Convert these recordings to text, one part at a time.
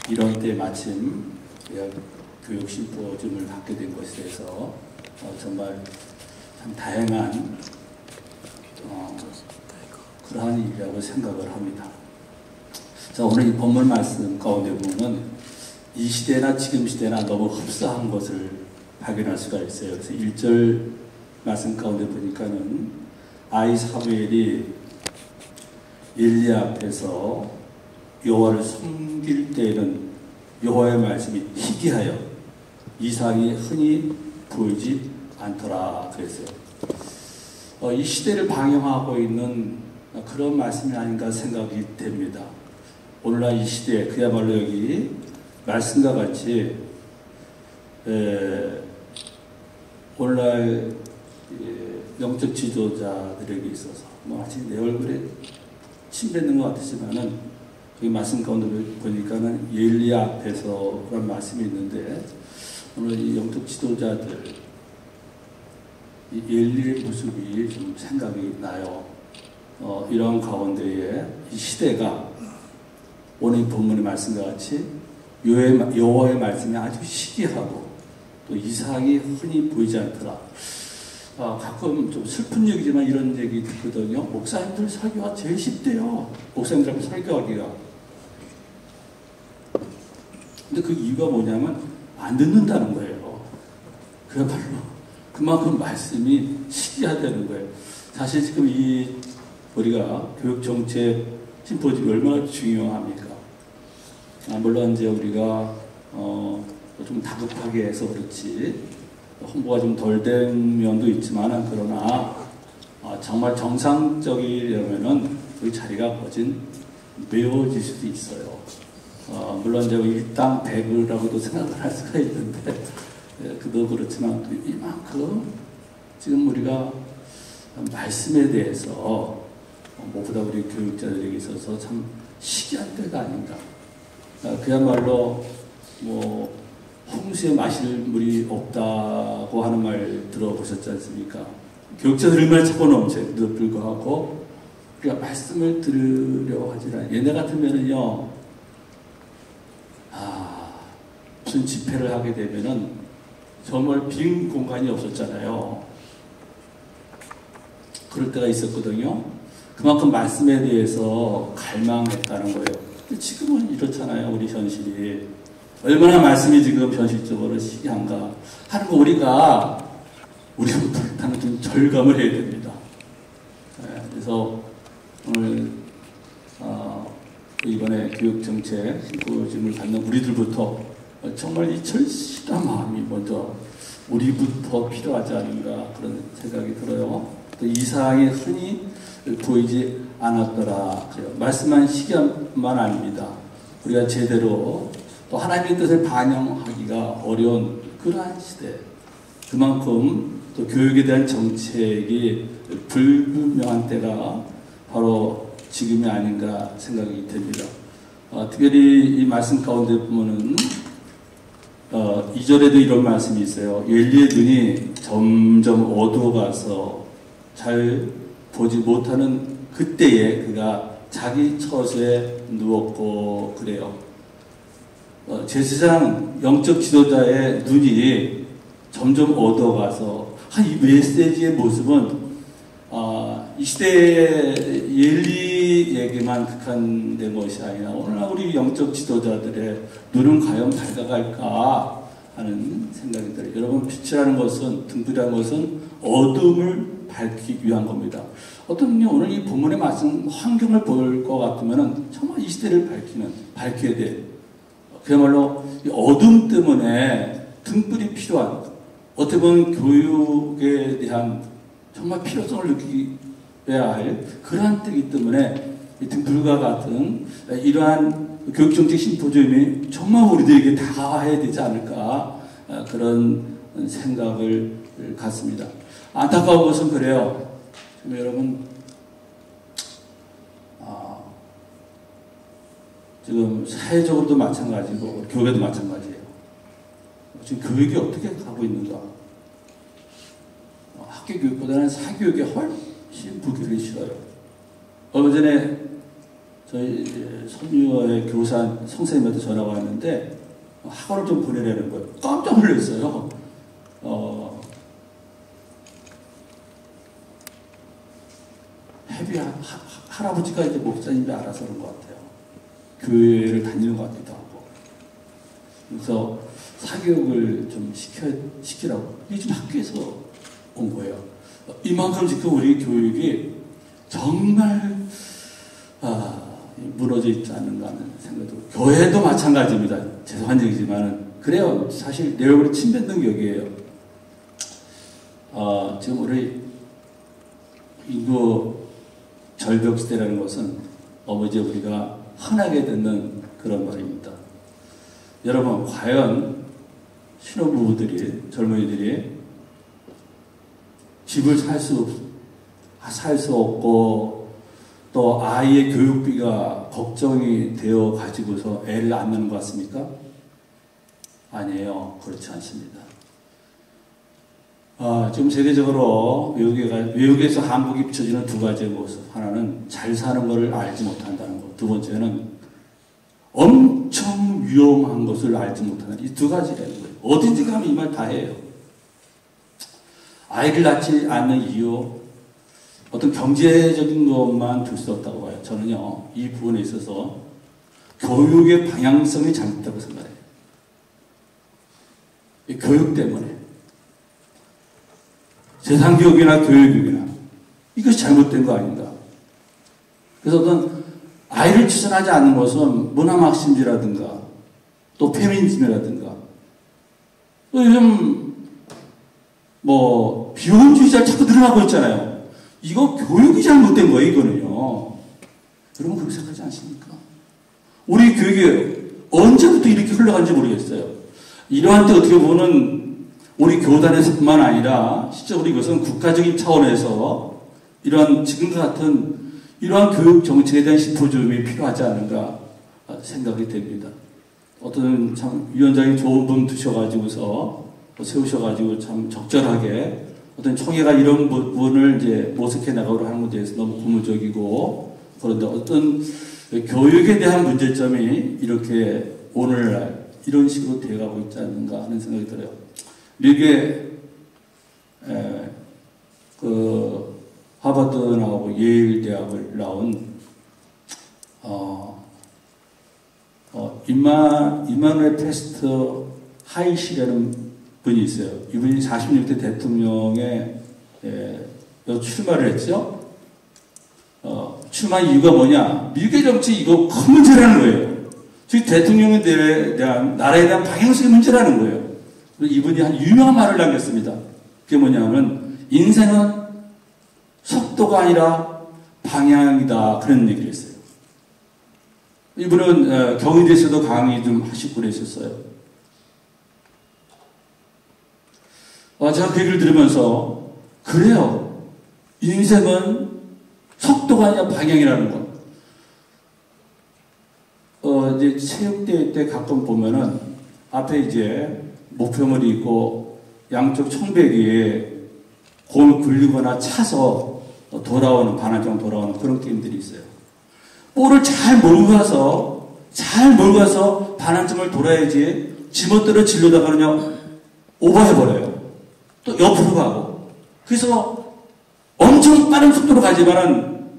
이런 때 마침 교육 심포지움을 갖게 된 것에 대해서 정말 참 다양한 그러한 일이라고 생각을 합니다. 자, 오늘 이 본문 말씀 가운데 보면 이 시대나 지금 시대나 너무 흡사한 것을 발견할 수가 있어요. 그래서 1절 말씀 가운데 보니까는 아이 사무엘이 엘리 앞에서 여호와를 섬길 때에는 여호와의 말씀이 희귀하여 이상이 흔히 보이지 않더라 그랬어요. 이 시대를 방영하고 있는 그런 말씀이 아닌가 생각이 됩니다. 오늘날 이 시대 그야말로 여기 말씀과 같이 오늘날 영적 지도자들에게 있어서 마치 내 얼굴에 침 뱉는 것 같으지만은 이 말씀 가운데 보니까는 엘리 앞에서 그런 말씀이 있는데 오늘 이 영적 지도자들 이 엘리의 모습이 좀 생각이 나요. 이런 가운데에 이 시대가 오늘 이 본문의 말씀과 같이 여호와의 말씀이 아주 희귀하고 또 이상이 흔히 보이지 않더라. 가끔 좀 슬픈 얘기지만 이런 얘기 듣거든요. 목사님들 설교가 제일 쉽대요. 목사님들하고 설교하기가. 근데 그 이유가 뭐냐면 안 듣는다는 거예요. 그야말로 그만큼 말씀이 희귀하다는 거예요. 사실 지금 우리가 교육정책 심포지움이 얼마나 중요합니까? 물론 이제 우리가 좀 다급하게 해서 그렇지 홍보가 좀 덜 된 면도 있지만 그러나 정말 정상적이려면은 그 자리가 거진 메워질 수도 있어요. 물론 이제 일당 100이라고도 생각을 할 수가 있는데 그도 그렇지만 이만큼 지금 우리가 말씀에 대해서 무엇보다 우리 교육자들에게 있어서 참 희귀한 때가 아닌가. 그야말로 홍수에 마실 물이 없다고 하는 말 들어보셨지 않습니까? 교육자들 얼마나 차고 넘쳐도 불구하고 우리가 말씀을 들으려고 하지 않아요. 옛날 같으면은요, 무슨 집회를 하게 되면은 정말 빈 공간이 없었잖아요. 그럴 때가 있었거든요. 그만큼 말씀에 대해서 갈망했다는 거예요. 근데 지금은 이렇잖아요. 우리 현실이. 얼마나 말씀이 지금 현실적으로 희귀한가 하는 거 우리부터 좀 절감을 해야 됩니다. 그래서 오늘 이번에 교육정책 심포지움을 갖는 우리들부터 정말 이 절실한 마음이 먼저 우리부터 필요하지 않은가 그런 생각이 들어요. 또 이상이 흔히 보이지 않았더라. 말씀만 희귀한만 아닙니다. 우리가 제대로 또 하나님의 뜻을 반영하기가 어려운 그러한 시대. 그만큼 또 교육에 대한 정책이 불분명한 때가 바로 지금이 아닌가 생각이 됩니다. 특별히 이 말씀 가운데 보면은 2절에도 이런 말씀이 있어요. 엘리의 눈이 점점 어두워가서 잘 보지 못하는 그때에 그가 자기 처소에 누웠고 그래요. 제사장 영적 지도자의 눈이 점점 어두워가서 이 메시지의 모습은 이 시대의 엘리에게만 국한된 것이 아니라 오늘날 우리 영적 지도자들의 눈은 과연 밝아갈까 하는 생각이 들어요. 여러분, 빛이라는 것은, 등불이라는 것은 어둠을 밝히기 위한 겁니다. 어떤 분이 오늘 이 본문의 말씀 환경을 볼 것 같으면 정말 이 시대를 밝혀야 돼. 그야말로 이 어둠 때문에 등불이 필요한, 어떻게 보면 교육에 대한 정말 필요성을 느껴야 할 그러한 때이기 때문에 이 등불과 같은 이러한 교육정책 심포지움이 정말 우리들에게 다가와야 되지 않을까 그런 생각을 갖습니다. 안타까운 것은 그래요. 지금 여러분 지금 사회적으로도 마찬가지고 교회도 마찬가지예요. 지금 교육이 어떻게 가고 있는가? 학교 교육보다는 사교육에 훨씬 부기를 실어요. 얼마 전에 저희 손유의 교사 선생님한테 전화가 왔는데 학원을 좀 보내라는 거예요. 깜짝 놀랐어요. 헤비 할아버지가 이제 목사님이 알아서 그런 것 같아요. 교회를 다니는 것 같기도 하고. 그래서 사교육을 좀 시키라고. 이게 지금 학교에서 온 거예요. 이만큼 지금 우리 교육이 정말 무너져 있지 않는가 하는 생각도. 교회도 마찬가지입니다. 죄송한 얘기지만은 그래요. 사실 내 얼굴에 침 뱉는 격이에요. 지금 우리 인구 절벽 시대라는 것은 어머니 우리가 흔하게 듣는 그런 말입니다. 여러분, 과연 신혼부부들이, 젊은이들이 집을 살 수 없고 또 아이의 교육비가 걱정이 되어 가지고서 애를 안 낳는 것 같습니까? 아니에요. 그렇지 않습니다. 지금 세계적으로 외국에서 한국이 비춰지는 두 가지의 모습. 하나는 잘 사는 것을 알지 못한다는 것. 두 번째는 엄청 위험한 것을 알지 못한다는 이 두 가지라는 거예요. 어딘지 가면 이 말 다 해요. 아이를 낳지 않는 이유, 어떤 경제적인 것만 둘 수 없다고 봐요. 저는요, 이 부분에 있어서 교육의 방향성이 잘못됐다고 생각해요. 이 교육 때문에. 세상교육이나 교육이나 이것이 잘못된 거 아닌가. 그래서 어떤 아이를 출산하지 않는 것은 문화막심주의라든가 또 페미니즘이라든가 또 요즘 비혼주의자 자꾸 늘어나고 있잖아요. 이거 교육이 잘못된 거예요, 이거는요. 여러분 그렇게 생각하지 않습니까? 우리 교육이 언제부터 이렇게 흘러간지 모르겠어요. 이러한 때 어떻게 보면 우리 교단에서뿐만 아니라 실제 우리 이것은 국가적인 차원에서 이러한 지금과 같은 이러한 교육 정책에 대한 심포지움이 필요하지 않은가 생각이 됩니다. 어떤 참 위원장이 좋은 분 두셔가지고서 세우셔가지고 참 적절하게 어떤 총회가 이런 부분을 이제 모색해 나가고 하는 것에 대해서 너무 고무적이고, 그런데 어떤 교육에 대한 문제점이 이렇게 오늘날 이런 식으로 되어가고 있지 않는가 하는 생각이 들어요. 미국의 하버드 나오고 예일 대학을 나온 이마누엘 페스터 하이시라는 분이 있어요. 이분이 46대 대통령에 출마를 했죠. 출마 이유가 뭐냐? 미국의 정치 이거 큰 문제라는 거예요. 즉 대통령에 대한 나라에 대한 방향성의 문제라는 거예요. 이분이 한 유명한 말을 남겼습니다. 그게 뭐냐면 인생은 속도가 아니라 방향이다, 그런 얘기를 했어요. 이분은 경희대에서도 강의 좀 하시고 그랬었어요. 제가 그 얘기를 들으면서 그래요. 인생은 속도가 아니라 방향이라는 것. 이제 체육대회 때 가끔 보면은 앞에 이제 목표물이 있고 양쪽 청백이 공을 굴리거나 차서 돌아오는, 반환점 돌아오는 그런 게임들이 있어요. 볼을 잘 몰고 가서 반환점을 돌아야지 지멋대로 질러다가 그냥 오버해버려요. 또 옆으로 가고. 그래서 엄청 빠른 속도로 가지만은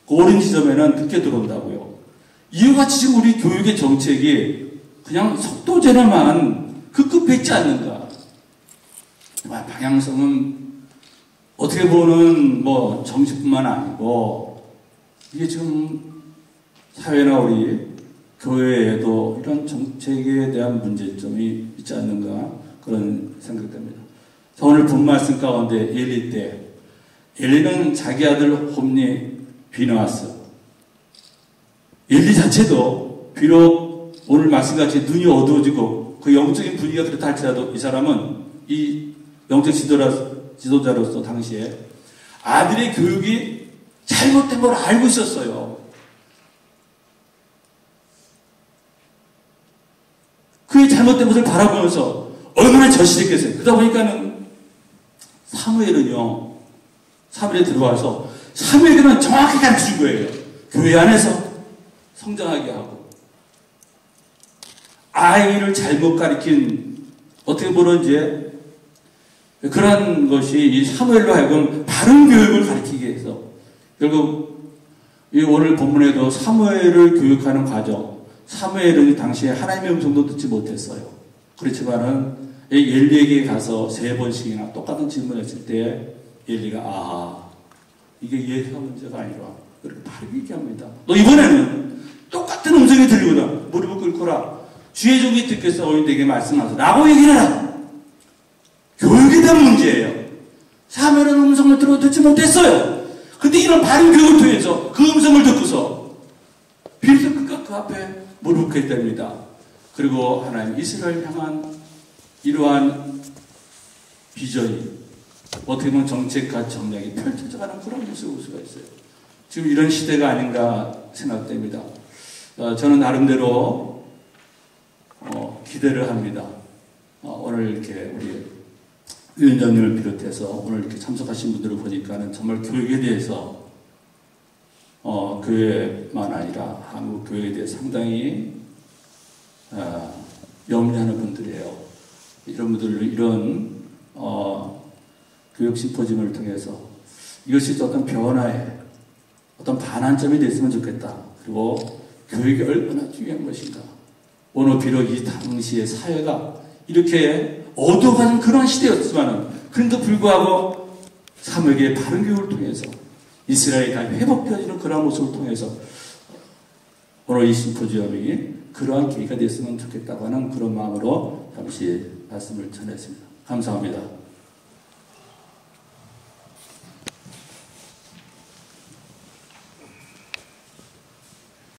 오른 지점에는 늦게 들어온다고요. 이와 같이 지금 우리 교육의 정책이 그냥 속도제로만 급급했지 않는가. 방향성은 어떻게 보는 정치뿐만 아니고 이게 지금 사회나 우리 교회에도 이런 정책에 대한 문제점이 있지 않는가 그런 생각됩니다. 오늘 본 말씀 가운데 엘리 때 엘리는 자기 아들 홈리 비너하스, 엘리 자체도 비록 오늘 말씀같이 눈이 어두워지고 그 영적인 분위기가 그렇다 할지라도 이 사람은 이 영적 지도자로서 당시에 아들의 교육이 잘못된 걸 알고 있었어요. 그의 잘못된 것을 바라보면서 얼마나 절실했겠어요. 그러다 보니까는 사무엘에 들어와서 사무엘에게는 정확히 가르쳐준 거예요. 교회 안에서 성장하게 하고 아이를 잘못 가르친 어떻게 보면 이제 그런 것이 이 사무엘로 하여금 바른 교육을 가르치게 해서 결국 이 오늘 본문에도 사무엘을 교육하는 과정, 사무엘은 당시에 하나님의 음성도 듣지 못했어요. 그렇지만은 엘리에게 가서 3번씩이나 똑같은 질문을 했을 때 엘리가 아하, 이게 예사 문제가 아니라 그렇게 바르게 얘기합니다. 너 이번에는 똑같은 음성이 들리거든. 무릎을 꿇고라. 주의 종이 듣겠사오니 내게 말씀하소서 라고 얘기를 하라. 교육에 대한 문제예요. 사무엘은 음성을 듣지 못했어요. 근데 이런 바른 교육을 통해서 그 음성을 듣고서 비로소 그 앞에 무릎 꿇겠답니다. 그리고 하나님 이스라엘 향한 이러한 비전이 어떻게 보면 정책과 전략이 펼쳐져가는 그런 모습을 볼 수가 있어요. 지금 이런 시대가 아닌가 생각됩니다. 저는 나름대로 기대를 합니다. 오늘 이렇게 우리 위원장님을 비롯해서 오늘 이렇게 참석하신 분들을 보니까는 정말 교육에 대해서 교회만 아니라 한국 교회에 대해 상당히 염려하는 분들이에요. 이런 분들 이런 교육 심포지움을 통해서 이것이 어떤 변화의 어떤 반환점이 됐으면 좋겠다. 그리고 교육이 얼마나 중요한 것인가. 오늘 비록 이 당시의 사회가 이렇게 어두워가는 그런 시대였지만 그런데도 불구하고 사무엘의 바른 교육을 통해서 이스라엘이 다시 회복되어지는 그런 모습을 통해서 오늘 이 심포지엄이 그러한 계기가 됐으면 좋겠다고 하는 그런 마음으로 잠시 말씀을 전했습니다. 감사합니다.